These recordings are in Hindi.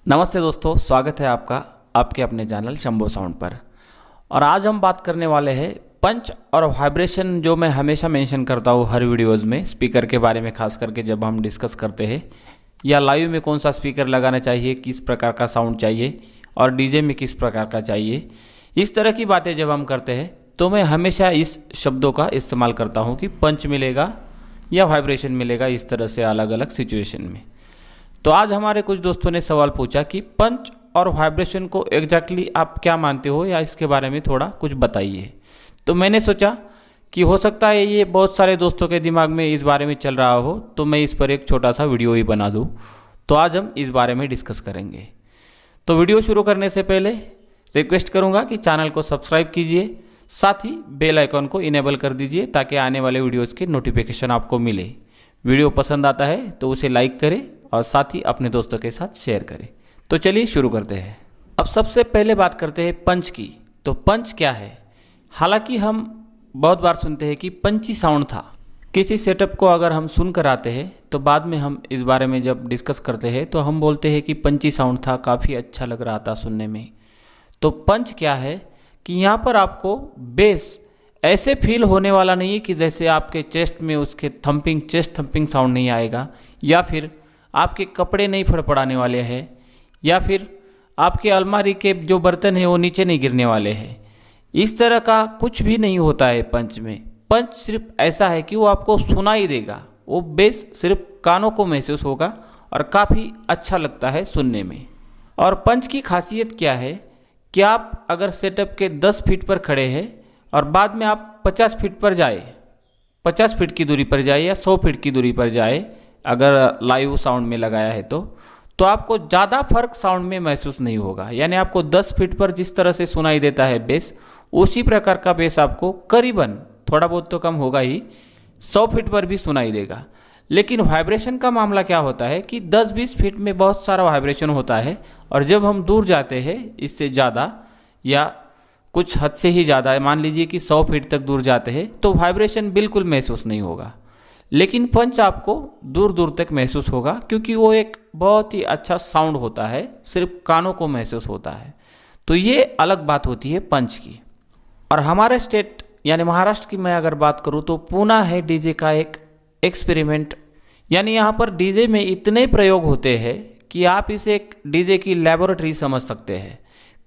नमस्ते दोस्तों, स्वागत है आपका आपके अपने चैनल शंभो साउंड पर। और आज हम बात करने वाले हैं पंच और वाइब्रेशन, जो मैं हमेशा मेंशन करता हूँ हर वीडियोस में स्पीकर के बारे में, खास करके जब हम डिस्कस करते हैं या लाइव में कौन सा स्पीकर लगाना चाहिए, किस प्रकार का साउंड चाहिए और डीजे में किस प्रकार का चाहिए। इस तरह की बातें जब हम करते हैं तो मैं हमेशा इस शब्दों का इस्तेमाल करता हूँ कि पंच मिलेगा या वाइब्रेशन मिलेगा, इस तरह से अलग अलग सिचुएशन में। तो आज हमारे कुछ दोस्तों ने सवाल पूछा कि पंच और वाइब्रेशन को एग्जैक्टली आप क्या मानते हो या इसके बारे में थोड़ा कुछ बताइए। तो मैंने सोचा कि हो सकता है ये बहुत सारे दोस्तों के दिमाग में इस बारे में चल रहा हो, तो मैं इस पर एक छोटा सा वीडियो ही बना दूं। तो आज हम इस बारे में डिस्कस करेंगे। तो वीडियो शुरू करने से पहले रिक्वेस्ट करूंगा कि चैनल को सब्सक्राइब कीजिए, साथ ही बेल आइकॉन को इनेबल कर दीजिए ताकि आने वाले वीडियोज़ के नोटिफिकेशन आपको मिले। वीडियो पसंद आता है तो उसे लाइक करें और साथ ही अपने दोस्तों के साथ शेयर करें। तो चलिए शुरू करते हैं। अब सबसे पहले बात करते हैं पंच की। तो पंच क्या है? हालांकि हम बहुत बार सुनते हैं कि पंची साउंड था। किसी सेटअप को अगर हम सुन कर आते हैं तो बाद में हम इस बारे में जब डिस्कस करते हैं तो हम बोलते हैं कि पंची साउंड था, काफ़ी अच्छा लग रहा था सुनने में। तो पंच क्या है कि यहाँ पर आपको बेस ऐसे फील होने वाला नहीं है कि जैसे आपके चेस्ट में उसके चेस्ट थंपिंग साउंड नहीं आएगा, या फिर आपके कपड़े नहीं फड़फड़ाने वाले हैं, या फिर आपके अलमारी के जो बर्तन हैं वो नीचे नहीं गिरने वाले हैं। इस तरह का कुछ भी नहीं होता है पंच में। पंच सिर्फ ऐसा है कि वो आपको सुनाई देगा, वो बेस सिर्फ कानों को महसूस होगा और काफ़ी अच्छा लगता है सुनने में। और पंच की खासियत क्या है कि आप अगर सेटअप के 10 फीट पर खड़े हैं और बाद में आप 50 फीट पर जाए, 50 फीट की दूरी पर जाए या 100 फीट की दूरी पर जाए, अगर लाइव साउंड में लगाया है तो आपको ज़्यादा फर्क साउंड में महसूस नहीं होगा। यानी आपको 10 फीट पर जिस तरह से सुनाई देता है बेस, उसी प्रकार का बेस आपको करीबन, थोड़ा बहुत तो कम होगा ही, 100 फीट पर भी सुनाई देगा। लेकिन वाइब्रेशन का मामला क्या होता है कि 10-20 फीट में बहुत सारा वाइब्रेशन होता है, और जब हम दूर जाते हैं इससे ज़्यादा या कुछ हद से ही ज़्यादा, मान लीजिए कि 100 फीट तक दूर जाते हैं, तो वाइब्रेशन बिल्कुल महसूस नहीं होगा। लेकिन पंच आपको दूर दूर तक महसूस होगा, क्योंकि वो एक बहुत ही अच्छा साउंड होता है, सिर्फ कानों को महसूस होता है। तो ये अलग बात होती है पंच की। और हमारे स्टेट यानी महाराष्ट्र की मैं अगर बात करूँ तो पूना है डीजे का एक एक्सपेरिमेंट। यानी यहाँ पर डीजे में इतने प्रयोग होते हैं कि आप इसे एक डीजे की लैबोरेटरी समझ सकते हैं।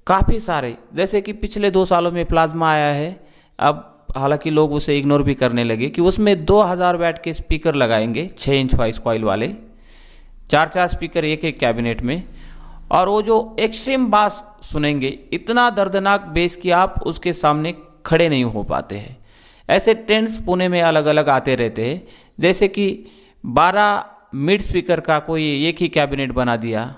काफ़ी सारे, जैसे कि पिछले 2 सालों में प्लाज्मा आया है, अब हालांकि लोग उसे इग्नोर भी करने लगे, कि उसमें 2000 वैट के स्पीकर लगाएंगे 6 इंच वॉइस कॉइल वाले, 4-4 स्पीकर एक एक कैबिनेट में, और वो जो एक्सट्रीम बास सुनेंगे, इतना दर्दनाक बेस कि आप उसके सामने खड़े नहीं हो पाते हैं। ऐसे ट्रेंड्स पुणे में अलग अलग आते रहते हैं, जैसे कि 12 मिड स्पीकर का कोई एक ही कैबिनेट बना दिया,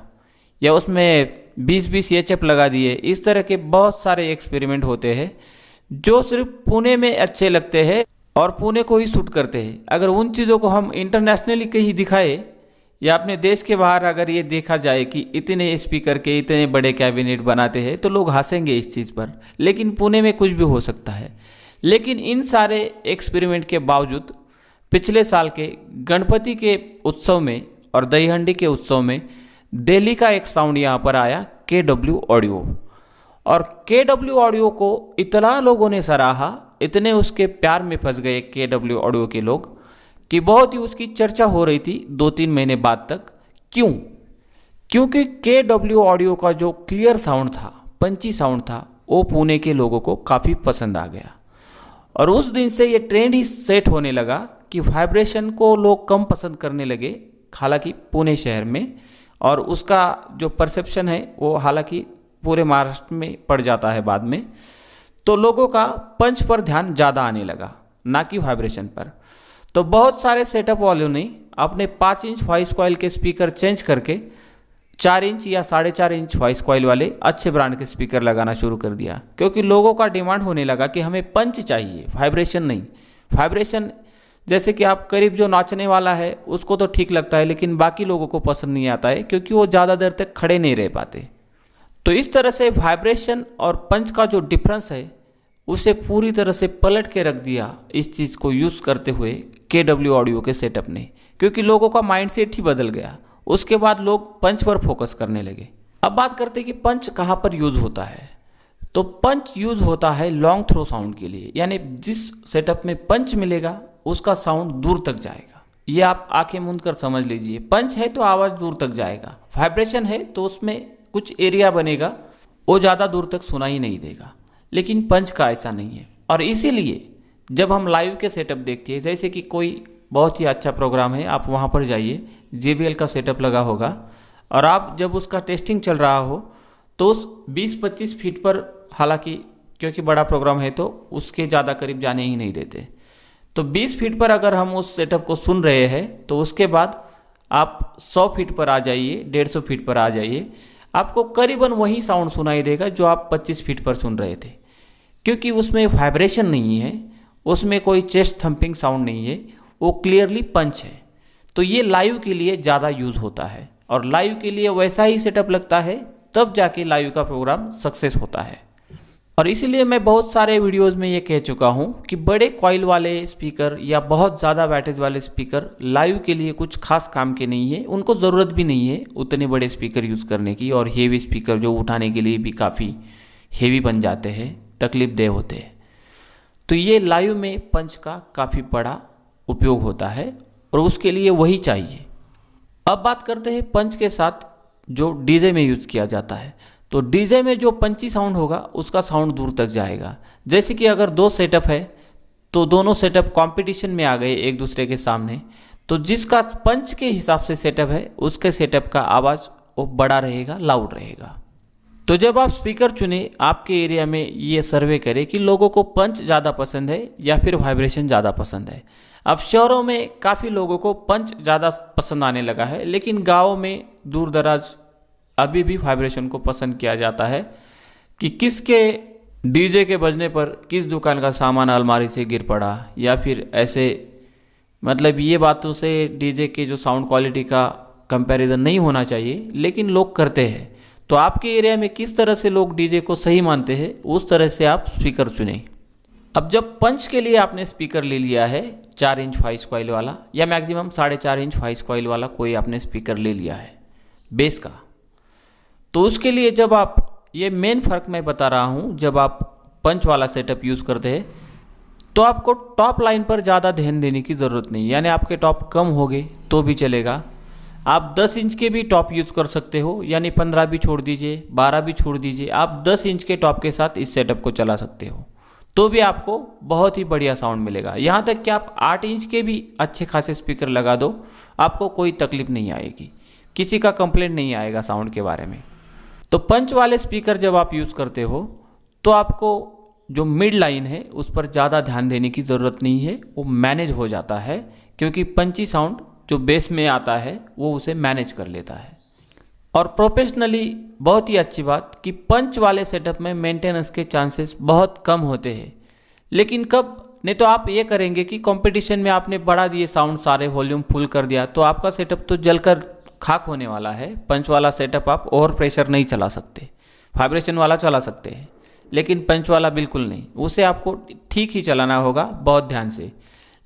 या उसमें 20-20 एचएफ लगा दिए। इस तरह के बहुत सारे एक्सपेरिमेंट होते हैं जो सिर्फ पुणे में अच्छे लगते हैं और पुणे को ही सूट करते हैं। अगर उन चीज़ों को हम इंटरनेशनली कहीं दिखाए या अपने देश के बाहर अगर ये देखा जाए कि इतने स्पीकर के इतने बड़े कैबिनेट बनाते हैं, तो लोग हंसेंगे इस चीज़ पर। लेकिन पुणे में कुछ भी हो सकता है। लेकिन इन सारे एक्सपेरिमेंट के बावजूद पिछले साल के गणपति के उत्सव में और दहीहंडी के उत्सव में दिल्ली का एक साउंड यहाँ पर आया, KW ऑडियो। और KW ऑडियो को इतना लोगों ने सराहा, इतने उसके प्यार में फंस गए KW ऑडियो के लोग, कि बहुत ही उसकी चर्चा हो रही थी 2-3 महीने बाद तक। क्यों? क्योंकि KW ऑडियो का जो क्लियर साउंड था, पंची साउंड था, वो पुणे के लोगों को काफ़ी पसंद आ गया। और उस दिन से ये ट्रेंड ही सेट होने लगा कि वाइब्रेशन को लोग कम पसंद करने लगे, हालांकि पुणे शहर में। और उसका जो परसेप्शन है वो हालांकि पूरे महाराष्ट्र में पड़ जाता है बाद में। तो लोगों का पंच पर ध्यान ज़्यादा आने लगा, ना कि वाइब्रेशन पर। तो बहुत सारे सेटअप वालों ने अपने 5 इंच वॉइस कॉइल के स्पीकर चेंज करके 4 इंच या 4.5 इंच वॉइस कॉइल वाले अच्छे ब्रांड के स्पीकर लगाना शुरू कर दिया, क्योंकि लोगों का डिमांड होने लगा कि हमें पंच चाहिए, वाइब्रेशन नहीं। वाइब्रेशन जैसे कि आप करीब जो नाचने वाला है उसको तो ठीक लगता है, लेकिन बाकी लोगों को पसंद नहीं आता है, क्योंकि वो ज़्यादा देर तक खड़े नहीं रह पाते। तो इस तरह से वाइब्रेशन और पंच का जो डिफरेंस है उसे पूरी तरह से पलट के रख दिया इस चीज़ को यूज़ करते हुए KW ऑडियो के सेटअप ने, क्योंकि लोगों का माइंडसेट ही बदल गया। उसके बाद लोग पंच पर फोकस करने लगे। अब बात करते हैं कि पंच कहाँ पर यूज़ होता है। तो पंच यूज़ होता है लॉन्ग थ्रो साउंड के लिए, यानी जिस सेटअप में पंच मिलेगा उसका साउंड दूर तक जाएगा। ये आप आंखें मूंद कर समझ लीजिए, पंच है तो आवाज़ दूर तक जाएगा, वाइब्रेशन है तो उसमें कुछ एरिया बनेगा, वो ज़्यादा दूर तक सुनाई नहीं देगा। लेकिन पंच का ऐसा नहीं है, और इसीलिए जब हम लाइव के सेटअप देखते हैं, जैसे कि कोई बहुत ही अच्छा प्रोग्राम है, आप वहाँ पर जाइए, JBL का सेटअप लगा होगा, और आप जब उसका टेस्टिंग चल रहा हो तो उस 20-25 फीट पर, हालांकि क्योंकि बड़ा प्रोग्राम है तो उसके ज़्यादा करीब जाने ही नहीं देते, तो 20 फीट पर अगर हम उस सेटअप को सुन रहे हैं तो उसके बाद आप 100 फीट पर आ जाइए, 150 फीट पर आ जाइए, आपको करीबन वही साउंड सुनाई देगा जो आप 25 फीट पर सुन रहे थे, क्योंकि उसमें वाइब्रेशन नहीं है, उसमें कोई चेस्ट थंपिंग साउंड नहीं है, वो क्लियरली पंच है। तो ये लाइव के लिए ज़्यादा यूज़ होता है, और लाइव के लिए वैसा ही सेटअप लगता है, तब जाके लाइव का प्रोग्राम सक्सेस होता है। और इसीलिए मैं बहुत सारे वीडियोस में ये कह चुका हूँ कि बड़े कॉइल वाले स्पीकर या बहुत ज़्यादा वैटेज वाले स्पीकर लाइव के लिए कुछ खास काम के नहीं है, उनको ज़रूरत भी नहीं है उतने बड़े स्पीकर यूज़ करने की, और हेवी स्पीकर जो उठाने के लिए भी काफ़ी हेवी बन जाते हैं, तकलीफ देह होते हैं। तो ये लाइव में पंच का काफ़ी बड़ा उपयोग होता है, और उसके लिए वही चाहिए। अब बात करते हैं पंच के साथ जो डीजे में यूज़ किया जाता है। तो डीजे में जो पंची साउंड होगा उसका साउंड दूर तक जाएगा। जैसे कि अगर 2 सेटअप है तो दोनों सेटअप कंपटीशन में आ गए एक दूसरे के सामने, तो जिसका पंच के हिसाब से सेटअप है उसके सेटअप का आवाज़ वो बड़ा रहेगा, लाउड रहेगा। तो जब आप स्पीकर चुने, आपके एरिया में ये सर्वे करें कि लोगों को पंच ज़्यादा पसंद है या फिर वाइब्रेशन ज़्यादा पसंद है। अब शहरों में काफ़ी लोगों को पंच ज़्यादा पसंद आने लगा है, लेकिन गाँव में दूर दराज अभी भी वाइब्रेशन को पसंद किया जाता है कि किसके डीजे के बजने पर किस दुकान का सामान अलमारी से गिर पड़ा, या फिर ऐसे, मतलब ये बातों से डीजे के जो साउंड क्वालिटी का कंपैरिजन नहीं होना चाहिए, लेकिन लोग करते हैं। तो आपके एरिया में किस तरह से लोग डीजे को सही मानते हैं, उस तरह से आप स्पीकर चुनें। अब जब पंच के लिए आपने स्पीकर ले लिया है 4 इंच वॉइस कॉइल वाला, या मैक्सिमम 4.5 इंच वॉइस कॉइल वाला कोई आपने स्पीकर ले लिया है बेस का, तो उसके लिए जब आप, ये मेन फ़र्क मैं बता रहा हूँ, जब आप पंच वाला सेटअप यूज़ करते हैं तो आपको टॉप लाइन पर ज़्यादा ध्यान देने की ज़रूरत नहीं, यानी आपके टॉप कम हो गए तो भी चलेगा। आप 10 इंच के भी टॉप यूज़ कर सकते हो, यानी 15 भी छोड़ दीजिए, 12 भी छोड़ दीजिए, आप 10 इंच के टॉप के साथ इस सेटअप को चला सकते हो, तो भी आपको बहुत ही बढ़िया साउंड मिलेगा। यहाँ तक कि आप 8 इंच के भी अच्छे खासे स्पीकर लगा दो, आपको कोई तकलीफ नहीं आएगी, किसी का कंप्लेंट नहीं आएगा साउंड के बारे में। तो पंच वाले स्पीकर जब आप यूज़ करते हो तो आपको जो मिड लाइन है उस पर ज़्यादा ध्यान देने की ज़रूरत नहीं है, वो मैनेज हो जाता है, क्योंकि पंची साउंड जो बेस में आता है वो उसे मैनेज कर लेता है। और प्रोफेशनली बहुत ही अच्छी बात कि पंच वाले सेटअप में मेंटेनेंस के चांसेस बहुत कम होते हैं। लेकिन कब, नहीं तो आप ये करेंगे कि कंपटीशन में आपने बढ़ा दिए साउंड, सारे वॉल्यूम फुल कर दिया, तो आपका सेटअप तो जलकर खाक होने वाला है। पंच वाला सेटअप आप ओवर प्रेशर नहीं चला सकते, वाइब्रेशन वाला चला सकते हैं, लेकिन पंच वाला बिल्कुल नहीं, उसे आपको ठीक ही चलाना होगा बहुत ध्यान से।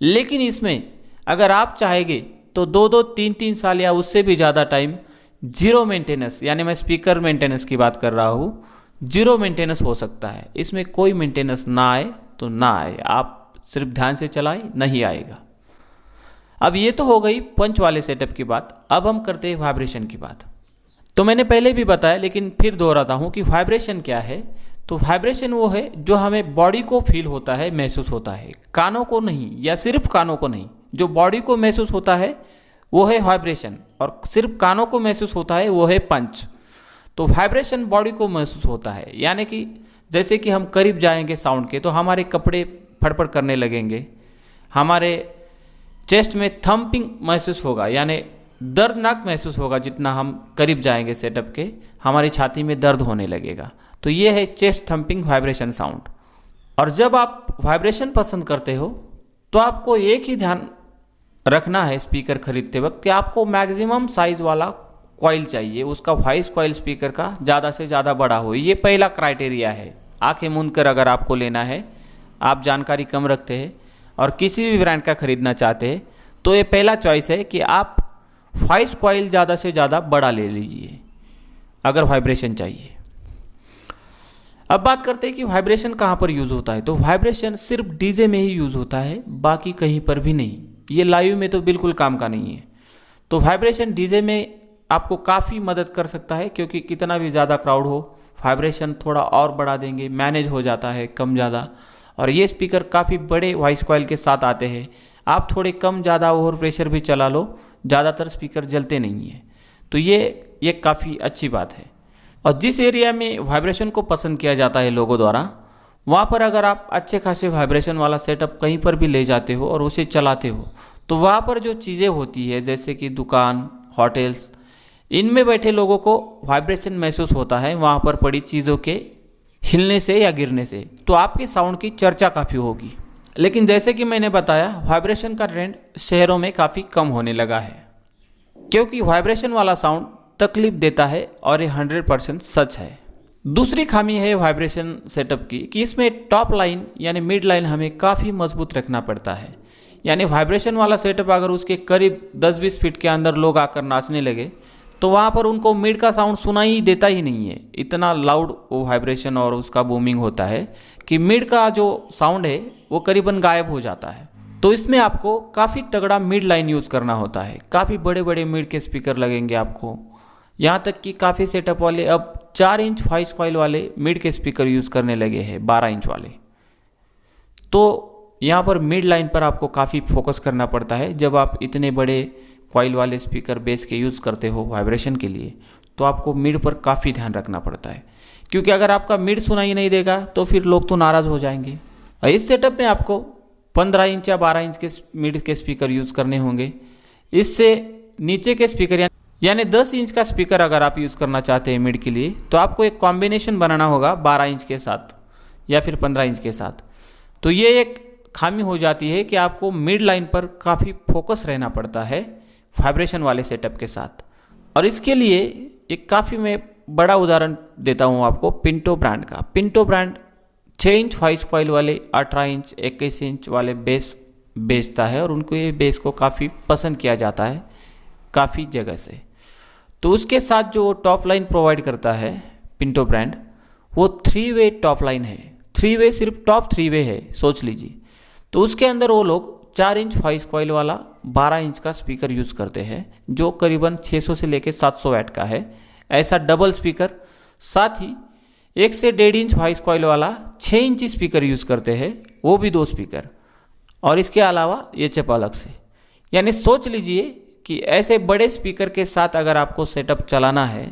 लेकिन इसमें अगर आप चाहेंगे तो 2-2, 3-3 साल या उससे भी ज़्यादा टाइम जीरो मेंटेनेंस, यानी मैं स्पीकर मेंटेनेंस की बात कर रहा हूँ, जीरो मेंटेनेंस हो सकता है। इसमें कोई मेंटेनेंस ना आए तो ना आए, आप सिर्फ ध्यान से चलाएं, नहीं आएगा। अब ये तो हो गई पंच वाले सेटअप की बात। अब हम करते हैं वाइब्रेशन की बात। तो मैंने पहले भी बताया, लेकिन फिर दोहराता हूँ कि वाइब्रेशन क्या है। तो वाइब्रेशन वो है जो हमें बॉडी को फील होता है, महसूस होता है, कानों को नहीं, या सिर्फ कानों को नहीं, जो बॉडी को महसूस होता है वो है वाइब्रेशन, और सिर्फ कानों को महसूस होता है वो है पंच। तो वाइब्रेशन बॉडी को महसूस होता है, यानी कि जैसे कि हम करीब जाएंगे साउंड के तो हमारे कपड़े फड़फड़ करने लगेंगे, हमारे चेस्ट में थम्पिंग महसूस होगा, यानी दर्दनाक महसूस होगा। जितना हम करीब जाएंगे सेटअप के, हमारी छाती में दर्द होने लगेगा। तो ये है चेस्ट थम्पिंग वाइब्रेशन साउंड। और जब आप वाइब्रेशन पसंद करते हो तो आपको एक ही ध्यान रखना है स्पीकर खरीदते वक्त कि आपको मैक्सिमम साइज वाला कॉइल चाहिए, उसका वॉइस कॉइल स्पीकर का ज़्यादा से ज़्यादा बड़ा हो। ये पहला क्राइटेरिया है। आंखें मूंद कर अगर आपको लेना है, आप जानकारी कम रखते हैं और किसी भी ब्रांड का खरीदना चाहते हैं, तो ये पहला चॉइस है कि आप वॉइस कॉइल ज़्यादा से ज़्यादा बड़ा ले लीजिए। अगर वाइब्रेशन चाहिए। अब बात करते हैं कि वाइब्रेशन कहाँ पर यूज़ होता है। तो वाइब्रेशन सिर्फ डीजे में ही यूज़ होता है, बाकी कहीं पर भी नहीं। ये लाइव में तो बिल्कुल काम का नहीं है। तो वाइब्रेशन डीजे में आपको काफ़ी मदद कर सकता है, क्योंकि कितना भी ज़्यादा क्राउड हो वाइब्रेशन थोड़ा और बढ़ा देंगे, मैनेज हो जाता है कम ज़्यादा। और ये स्पीकर काफ़ी बड़े वॉइस कॉइल के साथ आते हैं। आप थोड़े कम ज़्यादा ओवर प्रेशर भी चला लो, ज़्यादातर स्पीकर जलते नहीं हैं। तो ये काफ़ी अच्छी बात है। और जिस एरिया में वाइब्रेशन को पसंद किया जाता है लोगों द्वारा, वहाँ पर अगर आप अच्छे खासे वाइब्रेशन वाला सेटअप कहीं पर भी ले जाते हो और उसे चलाते हो, तो वहाँ पर जो चीज़ें होती है जैसे कि दुकान, होटल्स, इनमें बैठे लोगों को वाइब्रेशन महसूस होता है वहाँ पर पड़ी चीज़ों के हिलने से या गिरने से। तो आपके साउंड की चर्चा काफ़ी होगी। लेकिन जैसे कि मैंने बताया, वाइब्रेशन का ट्रेंड शहरों में काफ़ी कम होने लगा है, क्योंकि वाइब्रेशन वाला साउंड तकलीफ देता है और ये 100% सच है। दूसरी खामी है वाइब्रेशन सेटअप की कि इसमें टॉप लाइन यानी मिड लाइन हमें काफ़ी मजबूत रखना पड़ता है। यानी वाइब्रेशन वाला सेटअप अगर उसके करीब 10-20 फीट के अंदर लोग आकर नाचने लगे, तो वहाँ पर उनको मिड का साउंड सुनाई देता ही नहीं है। इतना लाउड वो वाइब्रेशन और उसका बूमिंग होता है कि मिड का जो साउंड है वो करीबन गायब हो जाता है। तो इसमें आपको काफ़ी तगड़ा मिड लाइन यूज़ करना होता है। काफ़ी बड़े बड़े मिड के स्पीकर लगेंगे आपको। यहाँ तक कि काफ़ी सेटअप वाले अब 4 इंच वॉइस कॉइल वाले मिड के स्पीकर यूज़ करने लगे हैं, 12 इंच वाले। तो यहाँ पर मिड लाइन पर आपको काफ़ी फोकस करना पड़ता है। जब आप इतने बड़े कॉइल वाले स्पीकर बेस के यूज़ करते हो वाइब्रेशन के लिए, तो आपको मिड पर काफ़ी ध्यान रखना पड़ता है, क्योंकि अगर आपका मिड सुनाई नहीं देगा तो फिर लोग तो नाराज़ हो जाएंगे। और इस सेटअप में आपको 15 इंच या 12 इंच के मिड के स्पीकर यूज़ करने होंगे। इससे नीचे के स्पीकर यानी 10 इंच का स्पीकर अगर आप यूज़ करना चाहते हैं मिड के लिए, तो आपको एक कॉम्बिनेशन बनाना होगा 12 इंच के साथ या फिर 15 इंच के साथ। तो ये एक खामी हो जाती है कि आपको मिड लाइन पर काफ़ी फोकस रहना पड़ता है वाइब्रेशन वाले सेटअप के साथ। और इसके लिए एक काफ़ी मैं बड़ा उदाहरण देता हूँ आपको पिंटो ब्रांड का। Pinto brand 6 inch voice coil वाले 18 इंच 21 इंच वाले बेस बेचता है, और उनको ये बेस को काफ़ी पसंद किया जाता है काफ़ी जगह से। तो उसके साथ जो टॉप लाइन प्रोवाइड करता है पिंटो ब्रांड, वो 3 वे टॉप लाइन है। 3 वे सिर्फ टॉप 3 वे है, सोच लीजिए। तो उसके अंदर वो लोग 4 इंच वॉइस कॉइल वाला 12 इंच का स्पीकर यूज़ करते हैं, जो करीबन 600 से लेकर 700 वाट का है। ऐसा डबल स्पीकर, साथ ही 1 से 1.5 इंच वॉइस कॉइल वाला 6 इंच स्पीकर यूज़ करते हैं, वो भी 2 स्पीकर। और इसके अलावा ये चिप अलग से। यानी सोच लीजिए कि ऐसे बड़े स्पीकर के साथ अगर आपको सेटअप चलाना है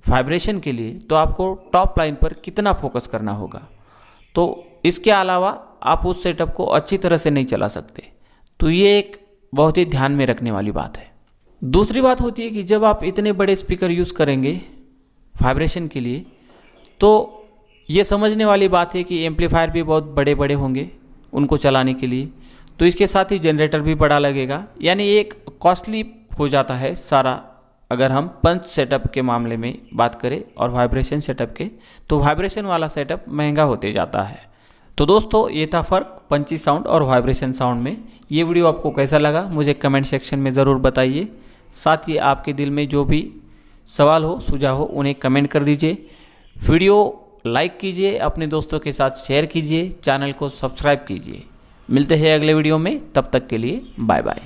वाइब्रेशन के लिए, तो आपको टॉप लाइन पर कितना फोकस करना होगा। तो इसके अलावा आप उस सेटअप को अच्छी तरह से नहीं चला सकते। तो ये एक बहुत ही ध्यान में रखने वाली बात है। दूसरी बात होती है कि जब आप इतने बड़े स्पीकर यूज़ करेंगे वाइब्रेशन के लिए, तो ये समझने वाली बात है कि एम्पलीफायर भी बहुत बड़े बड़े होंगे उनको चलाने के लिए। तो इसके साथ ही जनरेटर भी बड़ा लगेगा। यानी एक कॉस्टली हो जाता है सारा। अगर हम पंच सेटअप के मामले में बात करें और वाइब्रेशन सेटअप के, तो वाइब्रेशन वाला सेटअप महंगा होते जाता है। तो दोस्तों, ये था फ़र्क पंची साउंड और वाइब्रेशन साउंड में। ये वीडियो आपको कैसा लगा मुझे कमेंट सेक्शन में ज़रूर बताइए। साथ ही आपके दिल में जो भी सवाल हो, सुझाव हो, उन्हें कमेंट कर दीजिए। वीडियो लाइक कीजिए, अपने दोस्तों के साथ शेयर कीजिए, चैनल को सब्सक्राइब कीजिए। मिलते हैं अगले वीडियो में, तब तक के लिए बाय बाय।